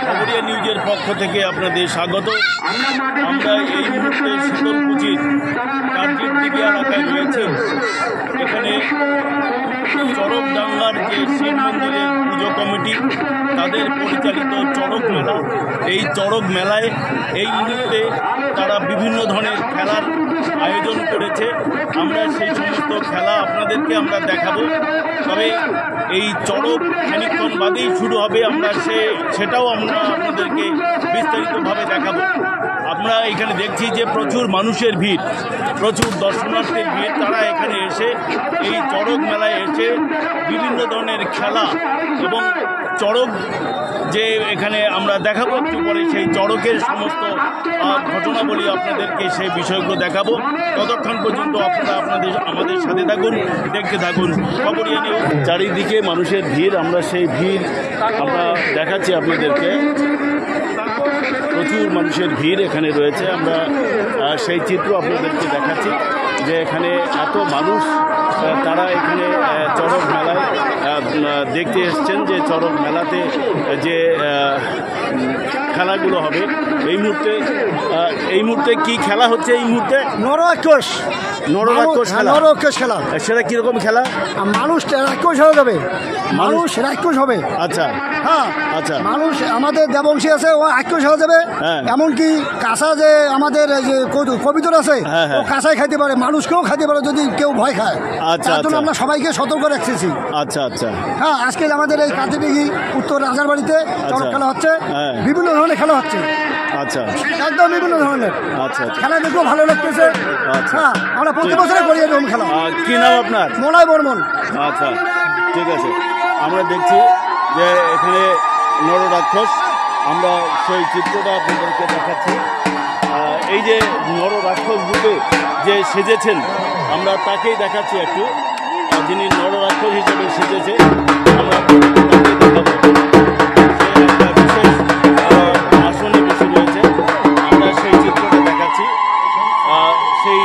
খবরিয়া নিউজের পক্ষ থেকে আপনাদের স্বাগত। আমরা এই মুহূর্তে শীতলকুচির কার্যদিঘি এলাকায় রয়েছে। এখানে চড়কডাঙ্গার যে শিব মন্দিরের পুজো কমিটি তাদের পরিচালিত চড়ক মেলা, এই চড়ক মেলায় এই মুহূর্তে তারা বিভিন্ন ধরনের খেলার আয়োজন করেছে। আমরা সেই সমস্ত খেলা আপনাদেরকে আমরা দেখাবো। তবে এই চড়ক খানিকক্ষণ বাদেই শুরু হবে, আমরা সেটাও আমরা আপনাদেরকে বিস্তারিতভাবে দেখাবো। আমরা এখানে দেখছি যে প্রচুর মানুষের ভিড়, প্রচুর দর্শনার্থীর ভিড়। তারা এখানে এসে এই চড়ক মেলায় এসে বিভিন্ন ধরনের খেলা এবং চড়ক যে এখানে আমরা দেখাবো একটু পরে, সেই চড়কের সমস্ত ঘটনাবলী আপনাদেরকে সেই বিষয়গুলো দেখাবো। ততক্ষণ পর্যন্ত আপনারা আমাদের সাথে থাকুন, দেখতে থাকুন খবরিয়া নিউজ। চারিদিকে মানুষের ভিড়, আমরা সেই ভিড় আমরা দেখাচ্ছি আপনাদেরকে। প্রচুর মানুষের ভিড় এখানে রয়েছে। আমরা সেই চিত্র আপনাদেরকে দেখাচ্ছি যে এখানে এত মানুষ, তারা এখানে চড়ক মেলায় দেখতে এসছেন যে চড়ক মেলাতে যে খেলাগুলো হবে। এই মুহূর্তে কি খেলা হচ্ছে? এই মুহূর্তে নররাক্ষস খেলা। সেটা কিরকম খেলা? মানুষ রাক্ষস হয়ে যাবে, মানুষ রাক্ষস হবে। আচ্ছা, হ্যাঁ, আচ্ছা। মানুষ আমাদের দেবংশী আছে, ও রাক্ষস হয়ে যাবে। এমনকি কাঁচা যে আমাদের যে কবিতর আছে, ও কাঁচাই খাইতে পারে, মানুষকেও খাইতে পারে যদি কেউ ভয় খায়। আচ্ছা, তার জন্য আমরা সবাইকে সতর্ক রাখতেছি। আচ্ছা, আচ্ছা। হ্যাঁ, আজকে আমাদের এই কার্যদিঘি উত্তর রাজার বাড়িতে চড়ক খেলা হচ্ছে, বিভিন্ন ধরনের খেলা হচ্ছে। আচ্ছা, একদম বিভিন্ন ধরনের। আচ্ছা, খেলা দেখতেও ভালো লাগতেছে। হ্যাঁ, আমরা প্রতি বছরে করি এরকম খেলা। কি নাম আপনার? মোলাই বর্মন। আচ্ছা, ঠিক আছে। আমরা দেখছি যে এখানে নররাক্ষস, আমরা সেই চিত্রটা আপনাদেরকে দেখাচ্ছি। এই যে নররাক্ষস রূপে যে সেজেছেন, আমরা তাকেই দেখাচ্ছি একটু, যিনি নররাক্ষস হিসেবে সেজেছে। আমরা আসনে বসে রয়েছে, আমরা সেই চিত্রটা দেখাচ্ছি। সেই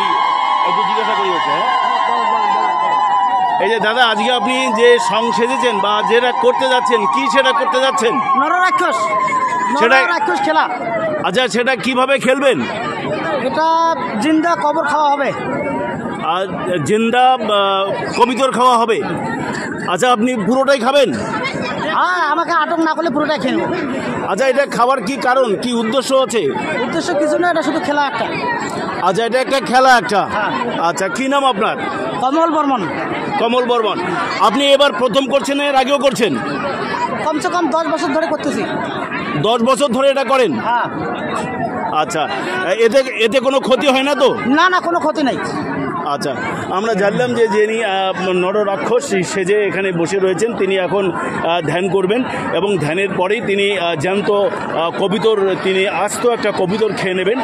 একটু জিজ্ঞাসা করি হচ্ছে। এই যে দাদা, আজকে আপনি যে সং সেজেছেন বা যেটা করতে যাচ্ছেন, কি সেটা করতে যাচ্ছেন? নররাক্ষস খেলা। আচ্ছা, সেটা কিভাবে খেলবেন? এটা জিন্দা কবর খাওয়া হবে, আর জিন্দা কবিতর খাওয়া হবে। আচ্ছা, আপনি পুরোটাই খাবেন? হ্যাঁ, আমাকে আটক না করলে পুরোটাই খেয়ে নেব। আচ্ছা, এটা খাওয়ার কি কারণ, কি উদ্দেশ্য আছে? উদ্দেশ্য কিছু না, এটা শুধু খেলা একটা। আচ্ছা, এটা একটা খেলা একটা। আচ্ছা, কি নাম আপনার? কমল বর্মন। কমল বর্মন। আপনি এবার প্রথম করছেন, এর আগেও করছেন? কমসে কম 10 বছর ধরে করতেছি। 10 বছর ধরে এটা করেন? হ্যাঁ। আচ্ছা, এতে কোনো ক্ষতি হয় না তো? না, কোনো ক্ষতি নাই। আচ্ছা, আমরা জানলাম যে যিনি নররাক্ষস সেজে এখানে বসে রয়েছেন, তিনি এখন ধ্যান করবেন এবং ধ্যানের পরেই তিনি জ্যান্ত কবিতর, তিনি আস্ত একটা কবিতর খেয়ে নেবেন,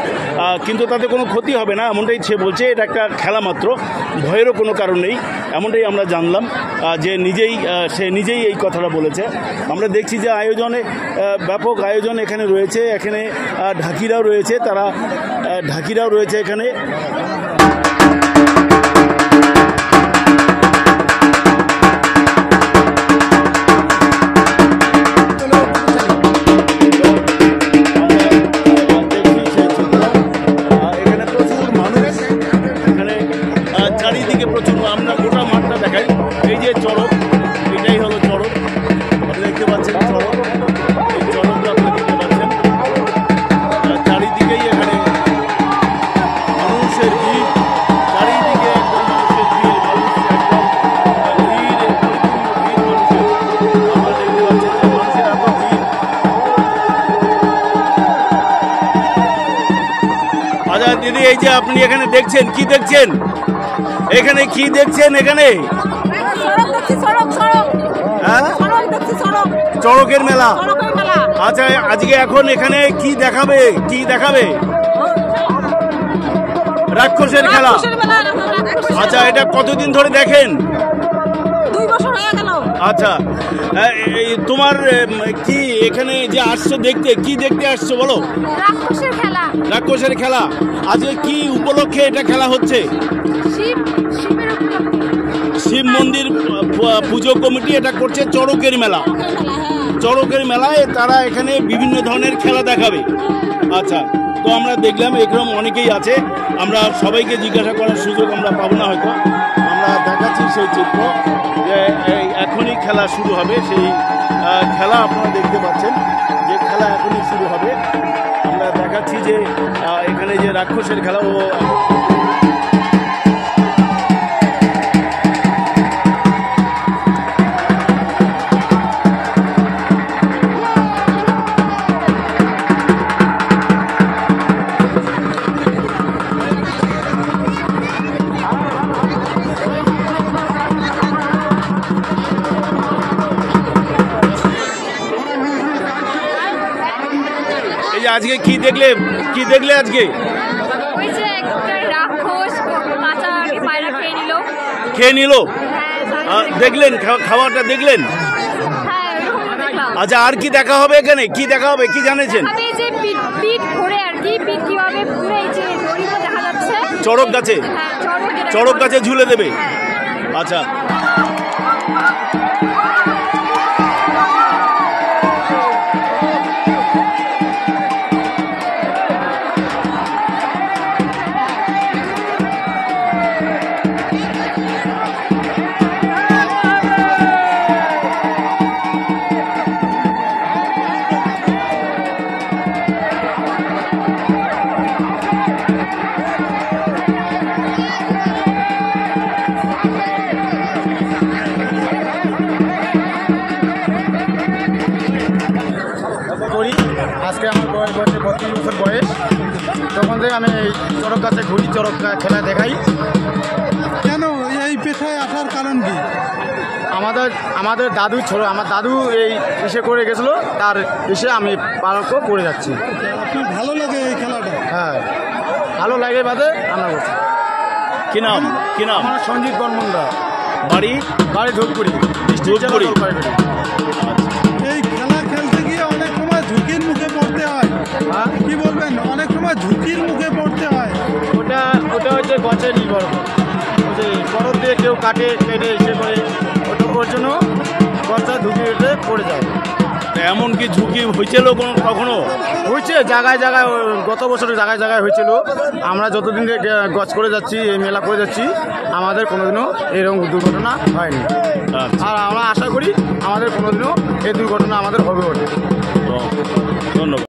কিন্তু তাতে কোনো ক্ষতি হবে না এমনটাই সে বলছে। এটা একটা খেলা মাত্র, ভয়েরও কোনো কারণ নেই, এমনটাই আমরা জানলাম যে সে নিজেই এই কথাটা বলেছে। আমরা দেখছি যে আয়োজনে ব্যাপক আয়োজন এখানে রয়েছে। এখানে ঢাকিরাও রয়েছে, ঢাকিরাও রয়েছে এখানে। চারিদিকে প্রচুর, আমরা গোটা মাঠটা দেখাই। এই যে চড়ক, এটাই হলো চড়ক, আপনি দেখতে পাচ্ছেন চড়ক, এই চড়কটা আপনি দেখতে পাচ্ছেন। চারিদিকেই এখানে মানুষের ভিড়, চারিদিকে একদম মানুষের ভিড়, আমরা দেখতে পাচ্ছেন যে মানুষের এত ভিড়। আচ্ছা দিদি, এই যে আপনি এখানে দেখছেন, কি দেখছেন? এখানে কি দেখছেন? এখানে চড়কের মেলা। আচ্ছা, আজকে এখন এখানে কি দেখাবে? রাক্ষসের খেলা। আচ্ছা, এটা কতদিন ধরে দেখেন? 2 বছর হয়ে গেল। আচ্ছা, তোমার কি এখানে যে আসছো দেখতে, কি দেখতে আসছো বলো? রাক্ষসের খেলা। আজকে কি উপলক্ষে এটা খেলা হচ্ছে? শিব মন্দির পুজো কমিটি এটা করছে চড়কের মেলা। চড়কের মেলায় তারা এখানে বিভিন্ন ধরনের খেলা দেখাবে। আচ্ছা, তো আমরা দেখলাম এরকম অনেকেই আছে, আমরা সবাইকে জিজ্ঞাসা করার সুযোগ আমরা পাবো না হয়তো। আমরা দেখাচ্ছি সেই চিত্র যে এখনই খেলা শুরু হবে, সেই খেলা আপনারা দেখতে পাচ্ছেন যে খেলা এখনই শুরু হবে। আমরা দেখাচ্ছি যে এখানে যে রাক্ষসের খেলা ও আজকে কি দেখলে আজকে? ওই যে একটা রাক্ষস কাঁচা পায়রা খেয়ে নিল। দেখলেন খাবারটা দেখলেন? হ্যাঁ, দেখলাম। আচ্ছা, আর কি দেখা হবে এখানে? কি দেখা হবে কি জানেছেন? আমি যে পিঠ ঘুরে আর কি পিঠ কিভাবে ঘুরে এই যে দড়িটা দেখা যাচ্ছে চড়ক গাছে। হ্যাঁ, চড়ক গাছে ঝুলে দেবে। হ্যাঁ। আচ্ছা, আজকে আমার বয়স 32 বছর বয়স। তখন থেকে আমি এই চড়ক গাছে ঘুরি, চড়ক খেলা দেখাই। কেন এই পেশায় আসার কারণ কি? আমাদের দাদু আমার দাদু এই ইসে করে গেছিলো, তার এসে আমি পালন করে যাচ্ছি। আপনি ভালো লাগে এই খেলাটা? হ্যাঁ, ভালো লাগে বাদে আমরা করছি। কি নাম? আমার সঞ্জিত বর্মনদা, বাড়ি ধূপগুড়ি। এই খেলা খেলতে গিয়ে অনেক সময় ঝুঁকির মুখে পড়তে হয়। কি বলবেন? অনেক সময় ঝুঁকির মুখে পড়তে হয়। ওটা হচ্ছে গছের নির্ভর, ওই যে বরফ দিয়ে কেউ কেটে ইসে করে, ওর জন্য গছটা ঝুঁকিতে পড়ে যায়। এমন কি ঝুঁকি হয়েছিল কখনো? হয়েছে জায়গায় জায়গায়, গত বছর জায়গায় জায়গায় হয়েছিল। আমরা যতদিন গছ করে যাচ্ছি, এই মেলা করে যাচ্ছি, আমাদের কোনোদিনও এরকম দুর্ঘটনা হয়নি। আর আমরা আশা করি আমাদের কোনোদিনও এই দুর্ঘটনা আমাদের হবে। ধন্যবাদ।